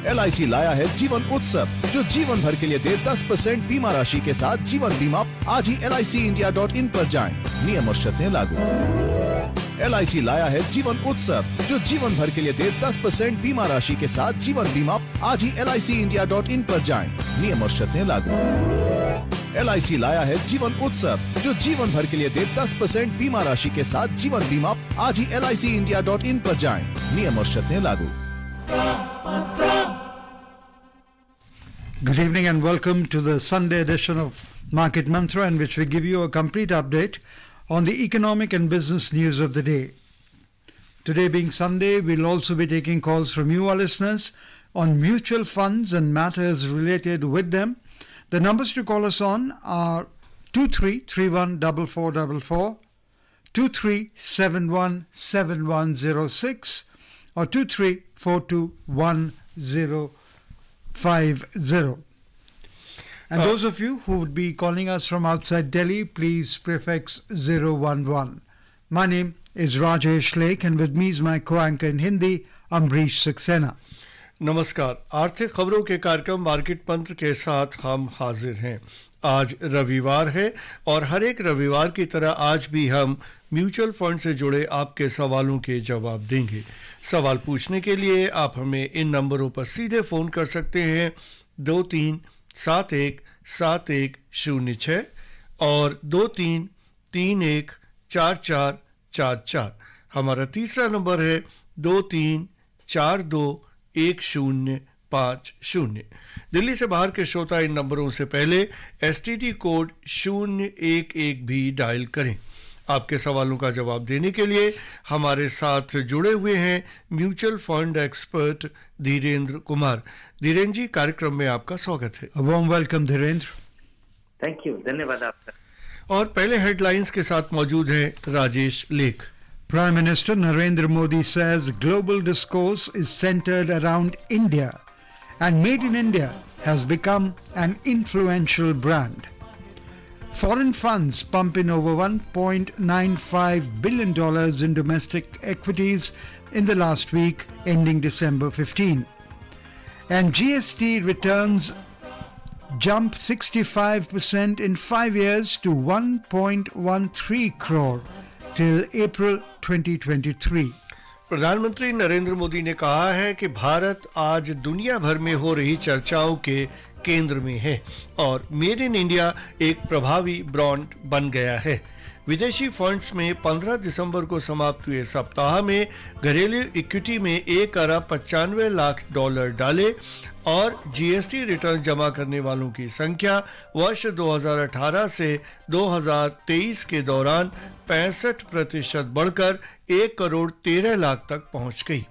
LIC लाया है जीवन उत्सव, जो जीवन भर के लिए दे 10% बीमा राशि के साथ जीवन बीमा। आज ही LICindia.in पर जाएं। नियम और शर्तें लागू। LIC लाया है जीवन उत्सव, जो जीवन भर के लिए दे 10% बीमा राशि के साथ जीवन बीमा। आज ही LICindia.in पर जाएं। नियम और शर्तें लागू। LIC लाया है जीवन उत्सव, जो जीवन भर के लिए दे 10% बीमा राशि के साथ जीवन बीमा। आज ही LICindia.in पर जाएं। नियम और शर्तें लागू। Good evening and welcome to the Sunday edition of Market Mantra, in which we give you a complete update on the economic and business news of the day. Today being Sunday, we'll also be taking calls from you, our listeners, on mutual funds and matters related with them. The numbers to call us on are 23314444, 23717106 or 23421050. And those of you who would be calling us from outside Delhi, please prefix 011. My name is Rajesh Lake, and with me is my co-anchor in Hindi, Amrish Saxena. नमस्कार। आर्थिक खबरों के कार्यक्रम market मंत्र के साथ हम हाजिर हैं। आज रविवार है और हर एक रविवार की तरह आज भी हम म्यूचुअल फंड से जुड़े आपके सवालों के जवाब देंगे। सवाल पूछने के लिए आप हमें इन नंबरों पर सीधे फ़ोन कर सकते हैं 23717106 और 23314444। हमारा तीसरा नंबर है 23421050। दिल्ली से बाहर के श्रोता इन नंबरों से पहले STD कोड 011 भी डायल करें। आपके सवालों का जवाब देने के लिए हमारे साथ जुड़े हुए हैं mutual fund expert Dhirendra Kumar. Dhirendra ji, कार्यक्रम में आपका स्वागत है। Warm welcome Dhirendra. Thank you, धन्यवाद आपका। और पहले हेडलाइंस के साथ मौजूद हैं राजेश लेख। Prime Minister Narendra Modi says global discourse is centered around India and Made in India has become an influential brand. Foreign funds pump in over $1.95 billion in domestic equities in the last week ending December 15. And GST returns jump 65% in 5 years to 1.13 crore till April 2023. प्रधानमंत्री नरेंद्र मोदी ने कहा है कि भारत आज दुनिया भर में हो रही चर्चाओं के केंद्र में है और मेड इन इंडिया एक प्रभावी ब्रांड बन गया है। विदेशी फंड्स में 15 दिसंबर को समाप्त हुए सप्ताह में घरेलू इक्विटी में $1.95 डाले और GST रिटर्न जमा करने वालों की संख्या वर्ष 2018 से 2023 के दौरान 65% बढ़कर 1,13,00,000 तक पहुंच गई।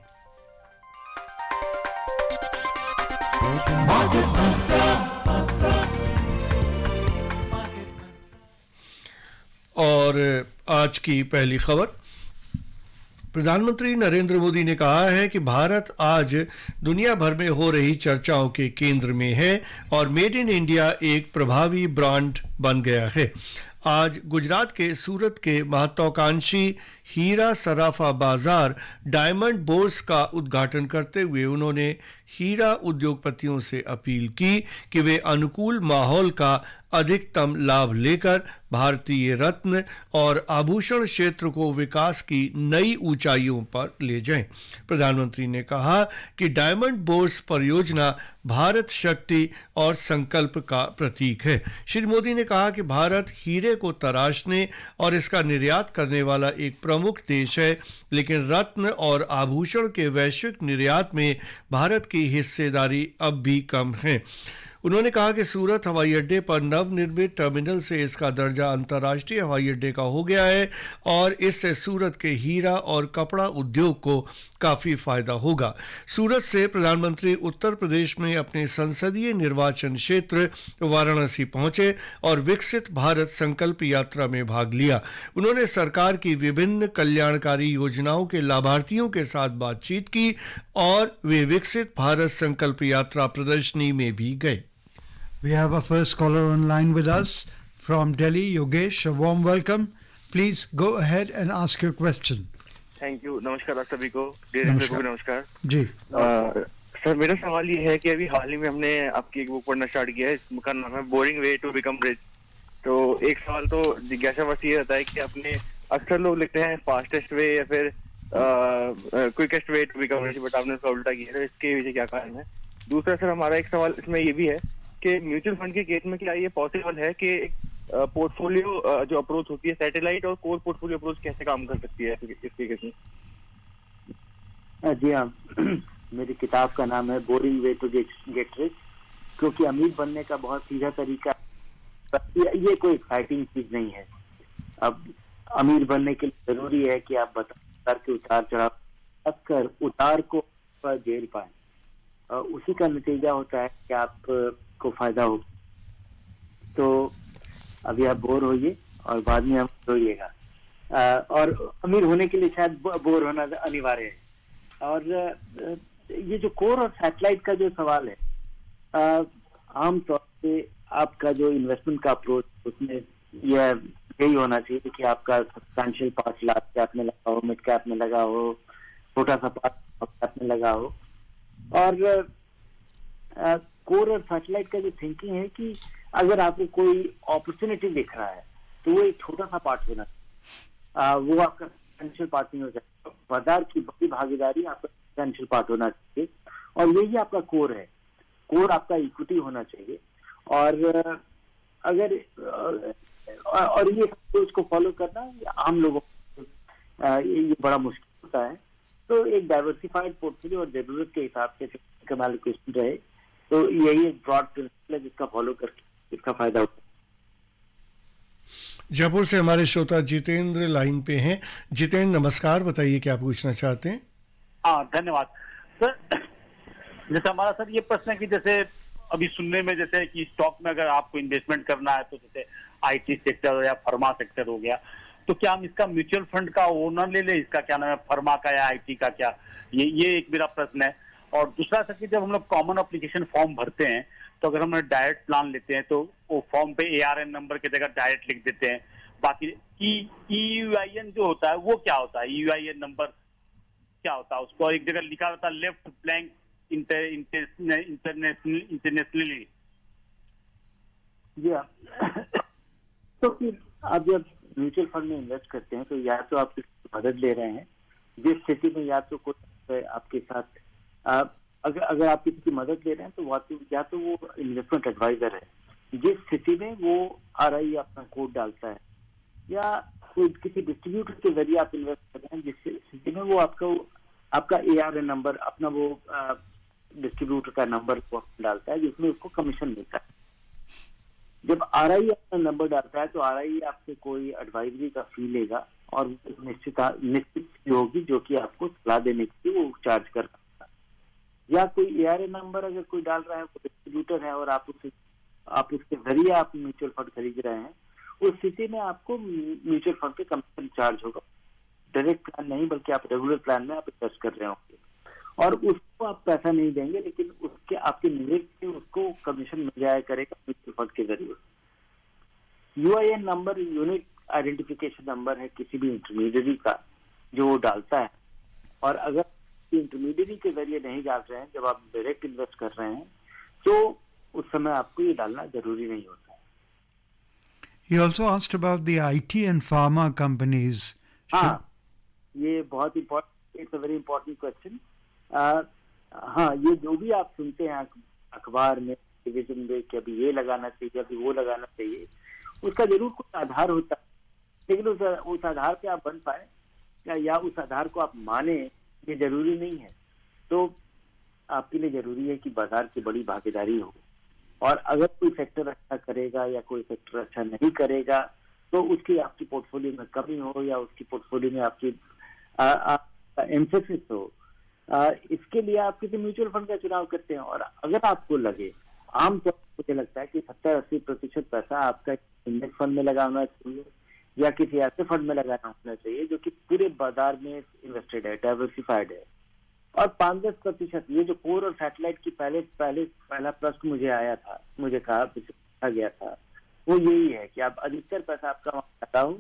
और आज की पहली खबर, प्रधानमंत्री नरेंद्र मोदी ने कहा है कि भारत आज दुनिया भर में हो रही चर्चाओं के केंद्र में है और मेड इन इंडिया एक प्रभावी ब्रांड बन गया है। आज गुजरात के सूरत के महत्वाकांक्षी हीरा सराफा बाजार डायमंड बोर्स का उद्घाटन करते हुए उन्होंने हीरा उद्योगपतियों से अपील की कि वे अनुकूल माहौल का अधिकतम लाभ लेकर भारतीय रत्न और आभूषण क्षेत्र को विकास की नई ऊंचाइयों पर ले जाएं। प्रधानमंत्री ने कहा कि डायमंड बोर्स परियोजना भारत शक्ति और संकल्प का प्रतीक है। श्री मोदी ने कहा कि भारत हीरे को तराशने और इसका निर्यात करने वाला एक प्रमुख देश है, लेकिन रत्न और आभूषण के वैश्विक निर्यात में भारत की हिस्सेदारी अब भी कम है। उन्होंने कहा कि सूरत हवाई अड्डे पर नवनिर्मित टर्मिनल से इसका दर्जा अंतर्राष्ट्रीय हवाई अड्डे का हो गया है और इससे सूरत के हीरा और कपड़ा उद्योग को काफ़ी फायदा होगा। सूरत से प्रधानमंत्री उत्तर प्रदेश में अपने संसदीय निर्वाचन क्षेत्र वाराणसी पहुंचे और विकसित भारत संकल्प यात्रा में भाग लिया। उन्होंने सरकार की विभिन्न कल्याणकारी योजनाओं के लाभार्थियों के साथ बातचीत की और वे विकसित भारत संकल्प यात्रा प्रदर्शनी में भी गए। We have a first caller online with us from Delhi, Yogesh. A warm welcome. Please go ahead and ask your question. Thank you. नमस्कार डॉक्टर बी को, धीरेन्द्र को भी नमस्कार जी। सर मेरा सवाल ये है कि अभी हाल ही में हमने आपकी एक बुक पढ़ना स्टार्ट किया है, इसका नाम है boring way to become rich. तो एक सवाल तो जिज्ञासा बस ये रहता है कि अपने अक्सर लोग लिखते हैं फास्टेस्ट वे या फिर quickest way to become rich, but आपने उसका उल्टा किया, तो इसके पीछे क्या कारण है? दूसरा सर हमारा एक सवाल इसमें ये भी है कि म्यूचुअल फंड के केस में क्या ये पॉसिबल है कि पोर्टफोलियो जो अप्रोच होती है सैटेलाइट और कोर पोर्टफोलियो अप्रोच कैसे काम कर सकती है इसके केस में? जी हाँ, मेरी किताब का नाम है boring way to get rich, क्योंकि अमीर बनने का बहुत सीधा तरीका, ये कोई एक्साइटिंग चीज नहीं है। अब अमीर बनने के लिए जरूरी है कि आप बाजार के उतार चढ़ाव कर उतार को झेल पाए, उसी का नतीजा होता है कि आप को फायदा हो। तो अभी आप बोर होइए और बाद में आप होइएगा, और अमीर होने के लिए शायद बोर होना अनिवार्य है। और ये जो कोर और सैटेलाइट का जो सवाल है, आमतौर पे आपका जो इन्वेस्टमेंट का अप्रोच उसमें यही होना चाहिए कि आपका सब्सटैंशियल पार्ट लार्ज कैप में लगा हो, मिड कैप में लगा हो, छोटा सा पार्ट कैप में लगा हो। और कोर और सैटेलाइट का जो थिंकिंग है कि अगर आपको कोई अपॉर्चुनिटी दिख रहा है तो वो एक छोटा सा पार्ट होना चाहिए, वो आपका सब्सटैंशियल पार्ट नहीं हो जाएगा। बाजार की बड़ी भागीदारी आपका सब्सटैंशियल पार्ट होना चाहिए, और यही आपका कोर है। कोर आपका इक्विटी होना चाहिए। और अगर और ये उसको फॉलो करना आम लोगों को ये बड़ा मुश्किल होता है। तो एक डाइवर्सिफाइड पोर्टफोलियो और जरूरत के हिसाब से एलोकेशन रहे, तो यही एक ब्रॉड प्रिंसिपल है जिसका फॉलो करके इसका फायदा होता है। जयपुर से हमारे श्रोता जितेंद्र लाइन पे हैं। जितेंद्र नमस्कार, बताइए क्या पूछना चाहते हैं? हाँ धन्यवाद सर। जैसे हमारा सर ये प्रश्न है कि जैसे अभी सुनने में जैसे कि स्टॉक में अगर आपको इन्वेस्टमेंट करना है तो जैसे आईटी सेक्टर या फार्मा सेक्टर हो गया, तो क्या हम इसका म्यूचुअल फंड का ओनर ले लें? इसका क्या नाम है, फार्मा का या आईटी का? क्या ये एक मेरा प्रश्न है। और दूसरा सर कि जब हम लोग कॉमन एप्लीकेशन फॉर्म भरते हैं तो अगर हम डायरेक्ट प्लान लेते हैं तो वो फॉर्म पे ARN नंबर की जगह डायरेक्ट लिख देते हैं। बाकी EUIN जो होता है वो क्या होता है? EUIN नंबर क्या होता है? उसको एक जगह लिखा होता है लेफ्ट ब्लैंक इंटरनेशनली। जी तो फिर आप जब म्यूचुअल फंड में इन्वेस्ट करते हैं तो या तो आप किसी मदद ले रहे हैं, जिस स्थिति में या तो कोई आपके साथ अगर आप किसी की मदद ले रहे हैं तो या तो वो इन्वेस्टमेंट एडवाइजर है, जिस स्थिति में वो RI अपना कोड डालता है, या कोई किसी डिस्ट्रीब्यूटर के जरिए आप इन्वेस्ट कर रहे हैं जिस स्थिति में वो आपका ARN नंबर अपना वो डिस्ट्रीब्यूटर का नंबर डालता है जिसमें उसको कमीशन मिलता है। जब RI अपना नंबर डालता है तो RI आपसे कोई एडवाइजरी का फी लेगा और निश्चित फी होगी जो कि आपको सलाह देने के लिए वो चार्ज कर सकता है। या कोई ARN नंबर अगर कोई डाल रहा है, कोई डिस्ट्रीब्यूटर है और आप उसके जरिए आप म्यूचुअल फंड खरीद रहे हैं, उस स्थिति में आपको म्यूचुअल फंड पे कमीशन चार्ज होगा। डायरेक्ट प्लान नहीं बल्कि आप रेगुलर प्लान में आप इन्वेस्ट कर रहे होंगे और उसको आप पैसा नहीं देंगे, लेकिन उसके आपके निवेश से उसको कमीशन मिल जाया करेगा म्यूचुअल फंड के जरिए। UIN number unique identification number है किसी भी इंटरमीडियरी का जो वो डालता है, और अगर इंटरमीडियरी के जरिए नहीं डाल रहे हैं, जब आप डायरेक्ट इन्वेस्ट कर रहे हैं तो उस समय आपको ये डालना जरूरी नहीं होता है। He also asked about the IT and pharma companies. हाँ, ये बहुत important, it's a very important question. हाँ, ये जो भी आप सुनते हैं अखबार में, टेलीविजन में कि अभी ये लगाना चाहिए, अभी वो लगाना चाहिए, उसका जरूर कुछ आधार होता है, लेकिन उस आधार पे आप बन पाए या उस आधार को आप माने, ये जरूरी नहीं है। तो आपके लिए जरूरी है कि बाजार की बड़ी भागीदारी हो, और अगर कोई सेक्टर अच्छा करेगा या कोई सेक्टर अच्छा नहीं करेगा तो उसकी आपकी पोर्टफोलियो में कमी हो या उसकी पोर्टफोलियो में आपकी एम्फेसिस हो, इसके लिए आप किसी म्यूचुअल फंड का चुनाव करते हैं। और अगर आपको लगे, आमतौर पर मुझे लगता है कि 70-80% पैसा आपका इंडेक्स फंड में लगाना चाहिए या किसी ऐसे फंड में लगाना होना चाहिए जो कि पूरे बाजार में इन्वेस्टेड है, डाइवर्सिफाइड है। और 5-10% ये जो कोर और सैटेलाइट की पहला प्रश्न मुझे कहा गया था, वो यही है कि आप अधिकतर पैसा आपका वहां लगाओ,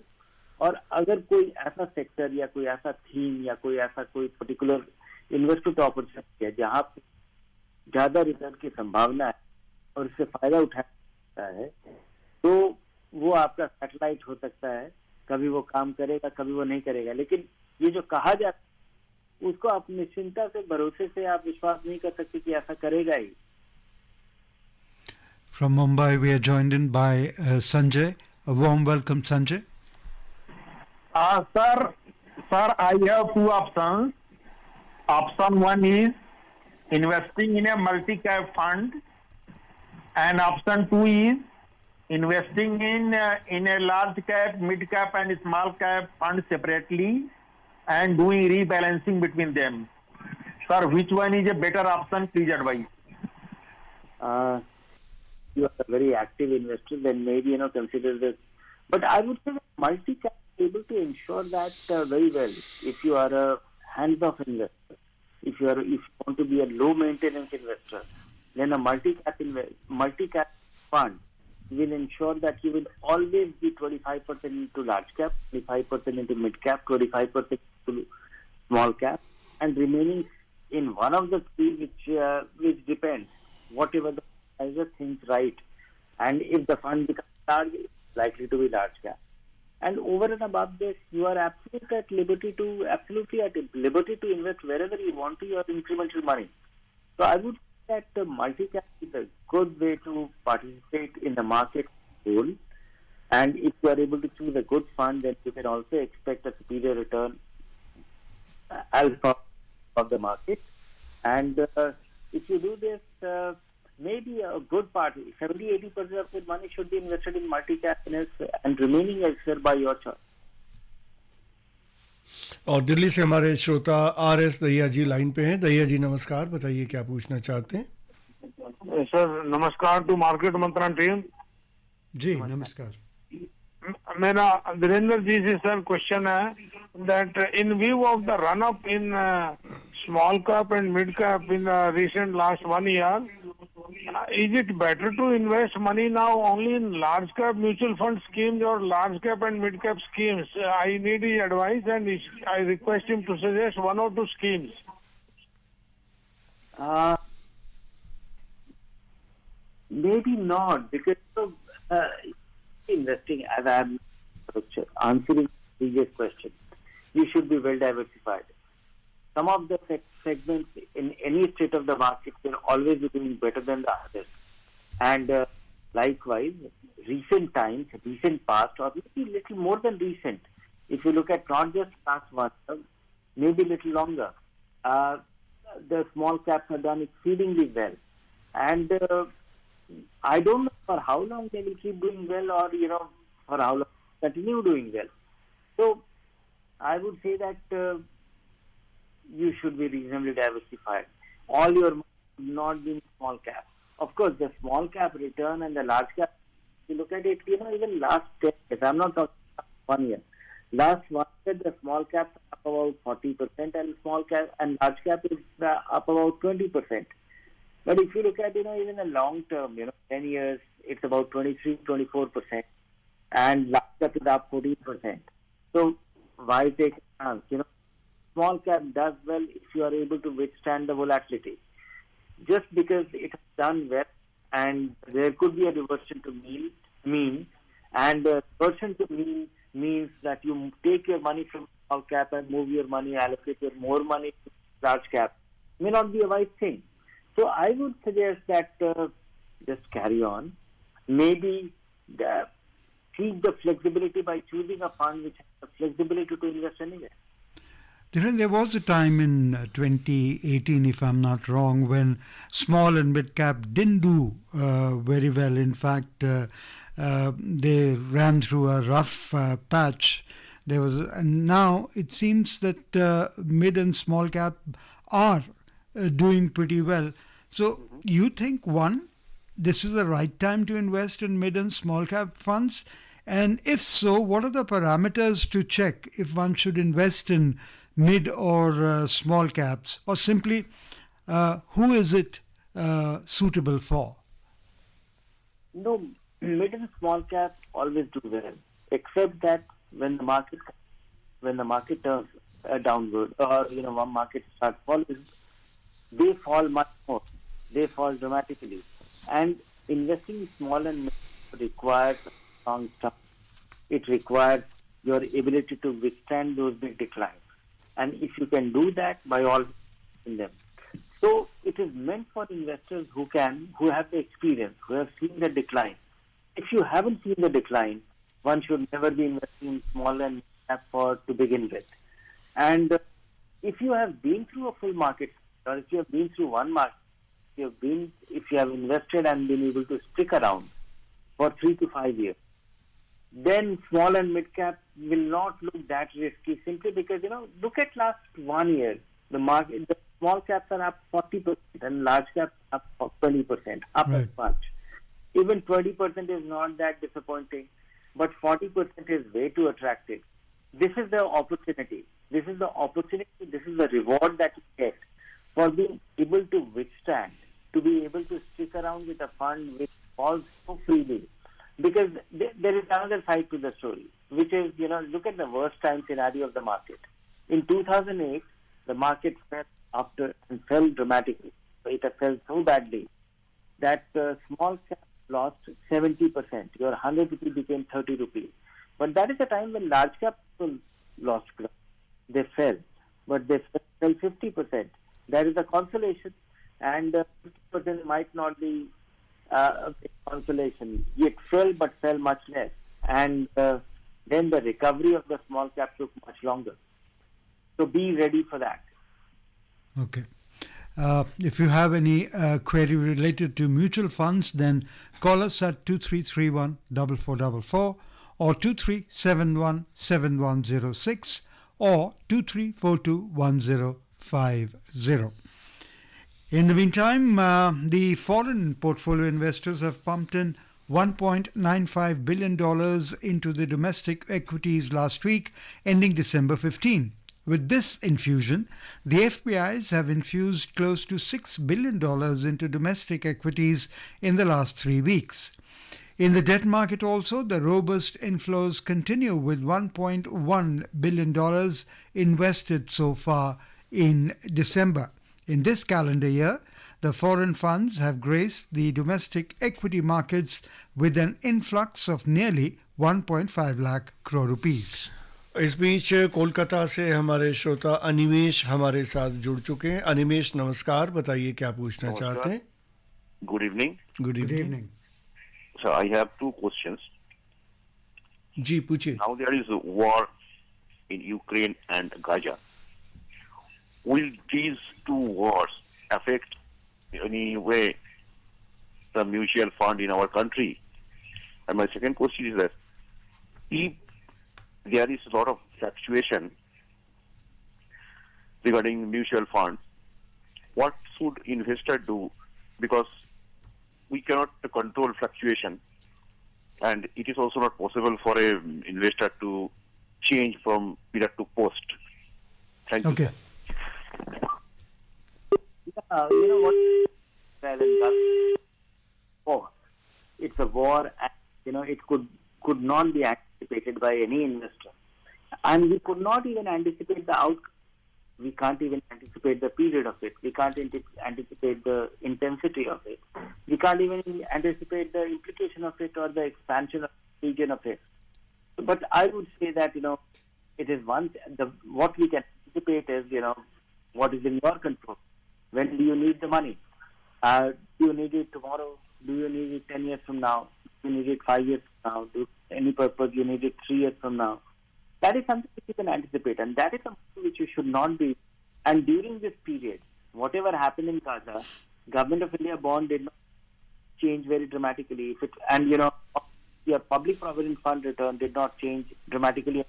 और अगर कोई ऐसा सेक्टर या कोई ऐसा थीम या कोई पर्टिकुलर इन्वेस्टमेंट अपॉर्चुनिटी है जहां ज्यादा रिटर्न की संभावना है और इससे फायदा उठा सकता है, तो वो आपका सैटेलाइट हो सकता है। कभी वो काम करेगा, कभी वो नहीं करेगा, लेकिन ये जो कहा जाता है उसको आप निश्चिंता से, भरोसे से आप विश्वास नहीं कर सकते कि ऐसा करेगा ही। From Mumbai, we are joined in by Sanjay. A warm welcome, Sanjay. Sir, I have two options. Option one is investing in a multi-cap fund, and option two is investing in a large cap, mid cap, and small cap fund separately, and doing rebalancing between them. Sir, which one is a better option? Please advise. You are a very active investor, then maybe consider this. But I would say that multi-cap is able to ensure that very well. If you are a hands-off investor, if you want to be a low-maintenance investor, then a multi-cap fund will ensure that you will always be 25% into large cap, 25% into mid cap, 25% into small cap, and remaining in one of the three, which depends, whatever the advisor thinks right. And if the fund becomes large, it's likely to be large cap. And over and above this, you are absolutely at liberty to invest wherever you want to your incremental money. So I would say that multi-cap is a good way to participate in the market whole. And if you are able to choose a good fund, then you can also expect a superior return alpha of the market. And if you do this, maybe a good part, 70-80% of your money should be invested in multi-cap and remaining elsewhere by your choice. और दिल्ली से हमारे श्रोता RS Dahiya जी line पे हैं। दहिया जी नमस्कार, बताइए क्या पूछना चाहते हैं। सर नमस्कार टू मार्केट मंत्रण टीम। जी नमस्कार। मेरा वीरेंद्र जी से सर क्वेश्चन है that in view of the run up in small cap and mid cap in the recent last 1 year, is it better to invest money now only in large cap mutual fund schemes or large cap and mid cap schemes? I need his advice and I request him to suggest one or two schemes. Maybe not, because investing, as I am answering the previous question, you should be well diversified. Some of the segments in any state of the market can always be doing better than the others. And likewise, recent times, recent past, or maybe little more than recent, if you look at not just last 1 year, maybe little longer, the small caps have done exceedingly well. And I don't know for how long they will keep doing well, or for how long continue doing well. So I would say that you should be reasonably diversified. All your money should not be in small cap. Of course, the small cap return and the large cap, if you look at it, even last 10 years, I'm not talking about 1 year. Last 1 year, the small cap is up about 40%, and small cap and large cap is up about 20%. But if you look at, even a long term, 10 years, it's about 23-24%, and large cap is up 14%. So why take a chance? Small cap does well if you are able to withstand the volatility. Just because it has done well, and there could be a reversion to mean, and reversion to mean means that you take your money from small cap and move your money, allocate your more money to large cap, may not be a wise thing. So I would suggest that just carry on. Maybe keep the flexibility by choosing a fund which has the flexibility to invest anywhere. There was a time in 2018, if I'm not wrong, when small and mid cap didn't do very well. In fact, they ran through a rough patch. And now it seems that mid and small cap are doing pretty well. So you think, one, this is the right time to invest in mid and small cap funds? And if so, what are the parameters to check if one should invest in mid or small caps, or simply who is it suitable for? No, mid and small caps always do well, except that when the market turns downward, or one market starts falling, they fall much more. they fall dramatically. And investing in small and mid requires a strong start. It requires your ability to withstand those big declines. And if you can do that, by all means, in them. So it is meant for investors who have the experience, who have seen the decline. If you haven't seen the decline, one should never be investing in small and mid-cap to begin with. And if you have been through a full market, or if you have been through one market, if you have invested and been able to stick around for 3 to 5 years, then small and mid-cap will not look that risky simply because, look at last 1 year. The small caps are up 40% and large caps up 20%, up as much. Even 20% is not that disappointing, but 40% is way too attractive. This is the opportunity. This is the reward that you get for being able to withstand, to be able to stick around with a fund which falls so freely. Because there is another side to the story, which is, look at the worst time scenario of the market. In 2008, the market fell dramatically. It fell so badly that small cap lost 70%. Your 100 rupee became 30 rupees. But that is the time when large cap lost ground. They fell, but they fell 50%. That is a consolation, and 50% might not be a consolation. It fell, but fell much less. And then the recovery of the small cap took much longer. So be ready for that. Okay. If you have any query related to mutual funds, then call us at 2331 4444 or 23717106 or 23421050. In the meantime, the foreign portfolio investors have pumped in $1.95 billion into the domestic equities last week, ending December 15. With this infusion, the FPIs have infused close to $6 billion into domestic equities in the last 3 weeks. In the debt market also, the robust inflows continue with $1.1 billion invested so far in December. In this calendar year, the foreign funds have graced the domestic equity markets with an influx of nearly 1.5 lakh crore rupees. इस बीच कोलकाता से हमारे श्रोता अनिमेश हमारे साथ जुड़ चुके हैं. अनिमेश नमस्कार, बताइए क्या पूछना चाहते हैं. Good evening. Good evening. So I have two questions. जी पूछिए. Now there is a war in Ukraine and Gaza. Will these two wars affect in any way the mutual fund in our country? And my second question is that if there is a lot of fluctuation regarding mutual funds, what should investor do? Because we cannot control fluctuation, and it is also not possible for an investor to change from period to post. Thank you. Okay. You know what? War. It's a war, and it could not be anticipated by any investor, and we could not even anticipate the outcome. We can't even anticipate the period of it. We can't anticipate the intensity of it. We can't even anticipate the implication of it or the expansion of the region of it. But I would say that, it is what we can anticipate is, what is in your control. When do you need the money? Do you need it tomorrow? Do you need it 10 years from now? Do you need it 5 years from now? Do any purpose you need it 3 years from now? That is something which you can anticipate, and that is something which you should not be. And during this period, whatever happened in Gaza, Government of India bond did not change very dramatically. Your public provident fund return did not change dramatically.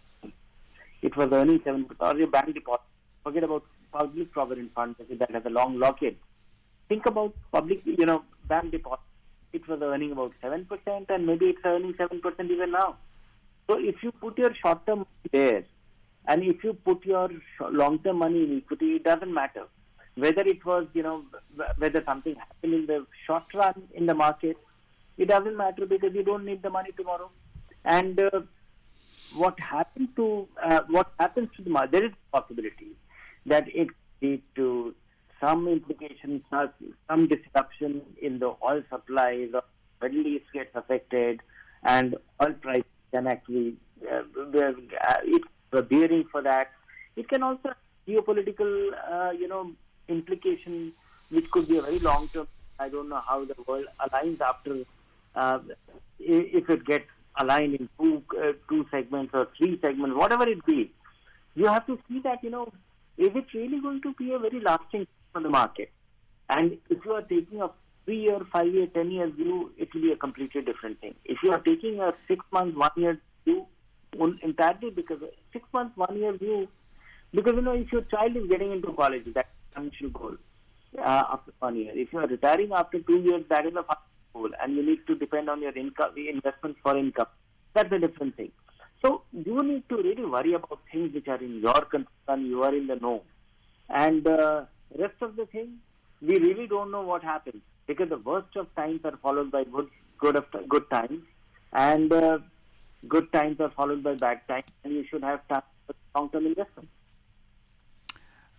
It was earning 7%, or your bank deposit. Forget about public provident fund that has a long lock-in. Think about public, bank deposit. It was earning about 7%, and maybe it's earning 7% even now. So if you put your short-term money there, and if you put your long-term money in equity, it doesn't matter. Whether it was, whether something happened in the short run in the market, it doesn't matter because you don't need the money tomorrow. And what happens to the market, there is a possibility that it leads to some implications, some disruption in the oil supply, the Middle East gets affected, and oil prices can actually it's a bearing for that. It can also have geopolitical, implication, which could be a very long term. I don't know how the world aligns after, if it gets aligned in two segments or three segments, whatever it be. You have to see that, is it really going to be a very lasting for the market? And if you are taking a 3-year, 5-year, 10-year view, it will be a completely different thing. If you are taking a 6 month, 1 year view, entirely because 6 months, 1 year view, because if your child is getting into college, that's a financial goal after 1 year. If you are retiring after 2 years, that is a financial goal, and you need to depend on your income, investment for income. That's a different thing. So you need to really worry about things which are in your concern. You are in the know, and rest of the thing, we really don't know what happens, because the worst of times are followed by good times, and good times are followed by bad times, and you should have time for long-term investment.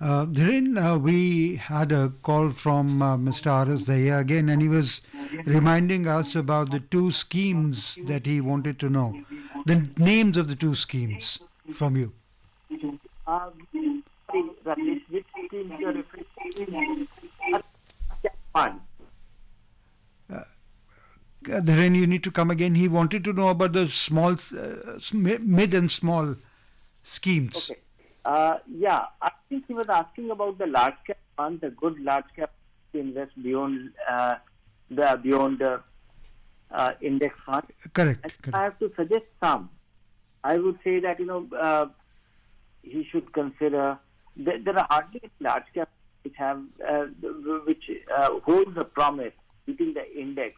Dhiren, we had a call from Mr. R.S. Dahiya again, and he was reminding us about the two schemes that he wanted to know. The names of the two schemes from you. Rajesh, which schemes you are referring to? Fund. Dhiren, you need to come again. He wanted to know about the small, mid and small schemes. Okay. I think he was asking about the large cap fund, the good large cap to invest beyond the index fund. Correct. I have to suggest some. I would say that he should consider. There are hardly any large caps which have which hold the promise beating the index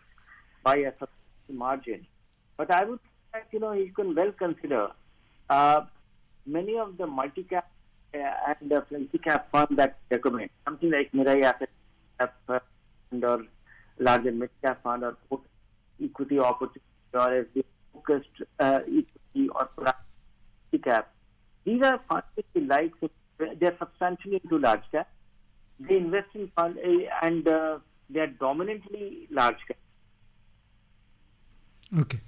by a substantial margin. But I would say that he can well consider many of the multi-cap and the flexi-cap funds that recommend something like Mirai Asset Fund or larger mid-cap fund or equity opportunity or focused equity or cap. These are funds which we like. They are substantially into large cap. They invest in fund and they are dominantly large cap. Okay.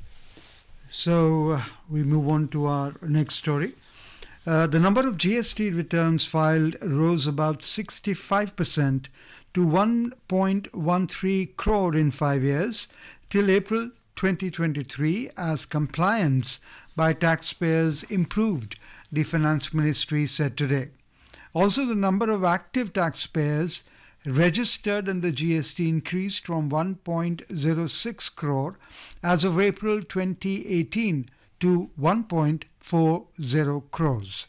So we move on to our next story. The number of GST returns filed rose about 65% to 1.13 crore in 5 years till April 2023 as compliance by taxpayers improved, the Finance Ministry said today. Also, the number of active taxpayers registered under GST increased from 1.06 crore as of April 2018 to 1.40 crores.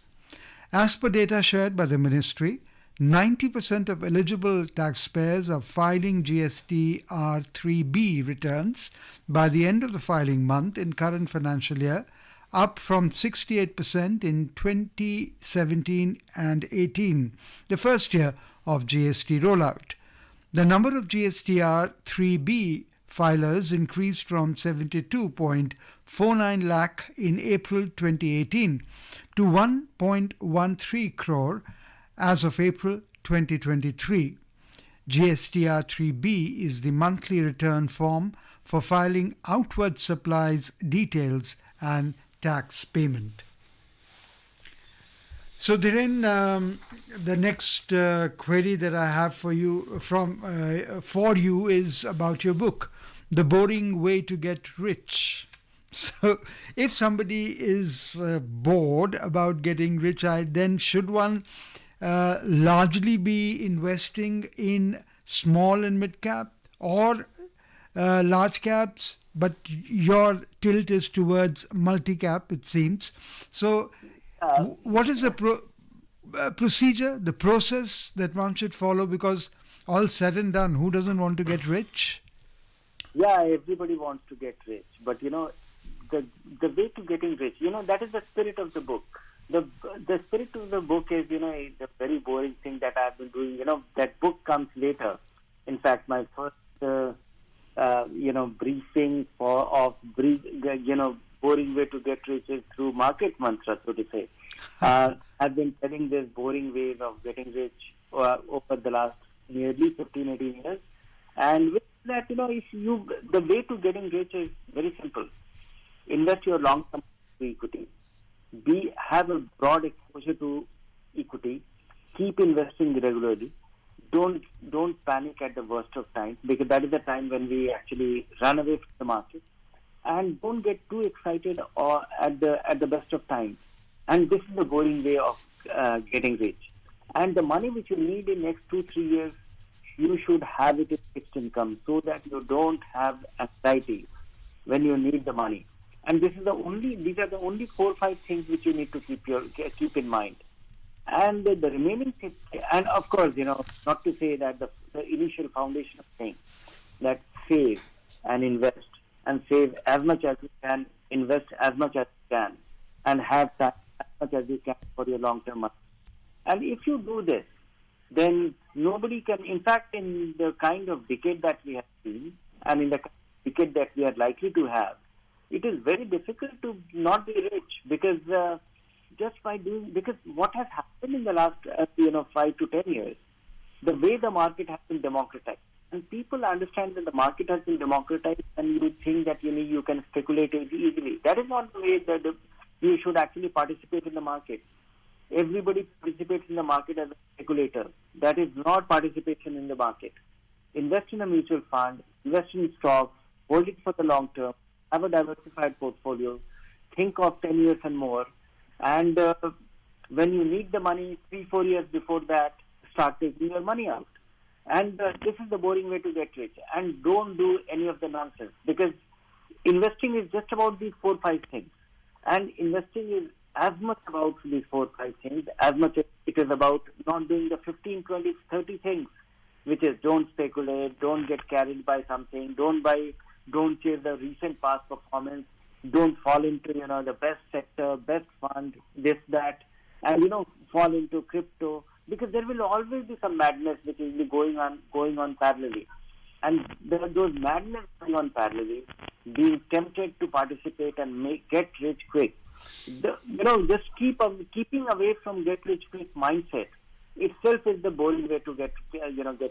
As per data shared by the ministry, 90% of eligible taxpayers are filing GST R3B returns by the end of the filing month in current financial year, up from 68% in 2017 and 18, the first year of GST rollout. The number of GST R3B filers increased from 72.49 lakh in April 2018 to 1.13 crore as of April 2023. GSTR3B is the monthly return form for filing outward supplies details and tax payment. So Dhiren, the next query that I have for you is about your book, The Boring Way to Get Rich. So if somebody is bored about getting rich, then should one largely be investing in small and mid cap or large caps, but your tilt is towards multi-cap, it seems. So what is the procedure, the process that one should follow? Because all said and done, who doesn't want to get rich? Yeah, everybody wants to get rich. But, the way to getting rich, that is the spirit of the book. The spirit of the book is, it's a very boring thing that I've been doing. That book comes later. In fact, my first, briefing boring way to get rich is through market mantra, so to say. I've been telling this boring ways of getting rich over the last nearly 15-18 years. And with that, the way to getting rich is very simple. Invest your long-term equity. Have a broad exposure to equity. Keep investing regularly. Don't panic at the worst of times, because that is the time when we actually run away from the market. And don't get too excited or at the best of times. And this is the boring way of getting rich. And the money which you need in next 2-3 years, you should have it in fixed income so that you don't have anxiety when you need the money. And these are the only 4 or 5 things which you need to keep in mind. And the remaining things, and of course, not to say that the initial foundation of things, that save and invest, and save as much as you can, invest as much as you can, and have that as much as you can for your long-term money. And if you do this, then nobody can, in fact, in the kind of decade that we have seen, and in the decade that we are likely to have, it is very difficult to not be rich, because because what has happened in the last 5 to 10 years, the way the market has been democratized, and people understand that the market has been democratized, and you think that you can speculate easily. That is not the way that you should actually participate in the market. Everybody participates in the market as a speculator. That is not participation in the market. Invest in a mutual fund, invest in stocks, hold it for the long term, have a diversified portfolio, think of 10 years and more, and when you need the money 3-4 years before that, start taking your money out. And this is the boring way to get rich. And don't do any of the nonsense, because investing is just about these 4-5 things. And investing is as much about these 4-5 things as much as it is about not doing the 15, 20, 30 things, which is don't speculate, don't get carried by something, don't chase the recent past performance, don't fall into the best sector, best fund, this, that, and fall into crypto, because there will always be some madness which will be going on parallelly. And there are those madness going on parallelly, being tempted to participate and get rich quick. Just keeping away from get rich quick mindset itself is the boring way to get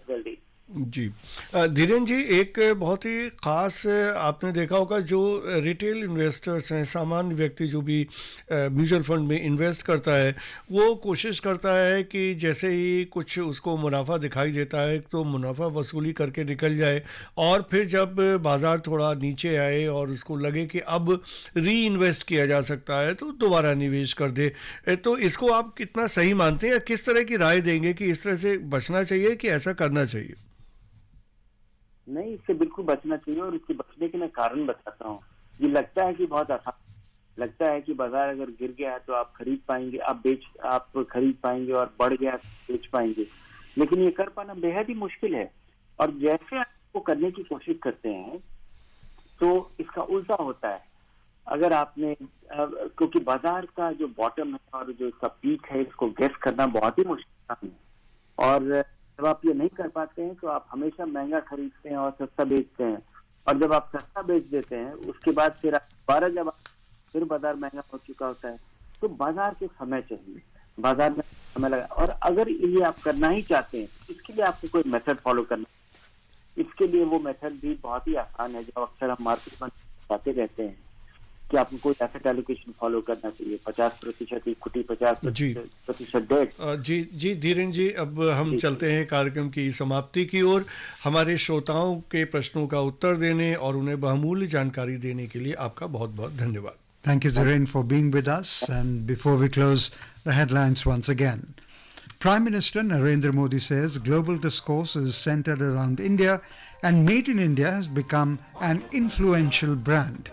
wealthy. जी धीरेन जी, एक बहुत ही ख़ास आपने देखा होगा जो retail investors हैं, सामान्य व्यक्ति जो भी म्यूचुअल फंड में इन्वेस्ट करता है, वो कोशिश करता है कि जैसे ही कुछ उसको मुनाफा दिखाई देता है तो मुनाफा वसूली करके निकल जाए, और फिर जब बाज़ार थोड़ा नीचे आए और उसको लगे कि अब री इन्वेस्ट किया जा सकता है तो दोबारा निवेश कर दे। तो इसको आप कितना सही मानते हैं, या किस तरह की राय देंगे कि इस तरह से बचना चाहिए कि ऐसा करना चाहिए? नहीं, इससे बिल्कुल बचना चाहिए, और इसके बचने के मैं कारण बताता हूँ। ये लगता है कि बहुत आसान, लगता है कि बाजार अगर गिर गया है तो आप खरीद पाएंगे, आप खरीद पाएंगे, और बढ़ गया तो बेच पाएंगे, लेकिन ये कर पाना बेहद ही मुश्किल है। और जैसे आपको करने की कोशिश करते हैं तो इसका उल्टा होता है। अगर आपने क्योंकि बाजार का जो बॉटम है और जो इसका पीक है, इसको गेस करना बहुत ही मुश्किल है, और जब आप ये नहीं कर पाते हैं तो आप हमेशा महंगा खरीदते हैं और सस्ता बेचते हैं, और जब आप सस्ता बेच देते हैं उसके बाद फिर जब फिर बाजार महंगा हो चुका होता है, तो बाजार के समय चाहिए, बाजार में समय लगा। और अगर ये आप करना ही चाहते हैं, इसके लिए आपको कोई मेथड फॉलो करना, इसके लिए वो मेथड भी बहुत ही आसान है, जो अक्सर हम मार्केट में बताते रहते हैं कि आपको कोई एसेट एलोकेशन फॉलो करना चाहिए, 50% इक्विटी, 50% डेट। जी धीरेन जी, अब हम चलते हैं कार्यक्रम की समाप्ति की ओर। हमारे श्रोताओं के प्रश्नों का उत्तर देने और उन्हें बहुमूल्य जानकारी देने के लिए आपका बहुत बहुत धन्यवाद। Thank you, Dhiren, for being with us. And before we close, the headlines once again. Prime Minister Narendra Modi says global discourse is centered around India, and Made in India has become an influential brand.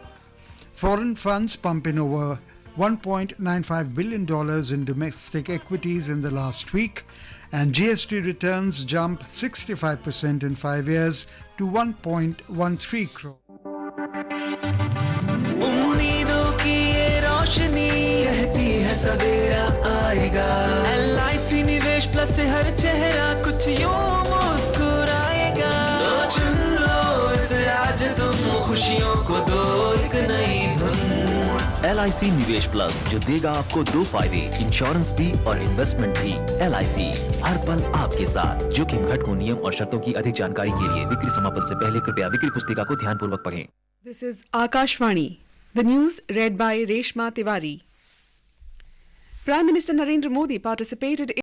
Foreign funds pump in over $1.95 billion in domestic equities in the last week, and GST returns jump 65% in 5 years to 1.13 crore. उम्मीदों की ये रोशनी कहती है सवेरा आएगा, LIC निवेश plus से हर चेहरा कुछ यूं मुस्कुराएगा। तो चुन लो इसे आज तुम, खुशियों को दो एक नई धुन, LIC निवेश प्लस, जो देगा आपको 2 फायदे, इंश्योरेंस भी और इन्वेस्टमेंट भी। LIC हर पल आपके साथ। जोखिम घटकों, नियम और शर्तों की अधिक जानकारी के लिए बिक्री समापन से पहले कृपया बिक्री पुस्तिका को ध्यानपूर्वक पढ़ें। This is Akashvani. The news read by Reshma Tiwari. Prime Minister Narendra Modi participated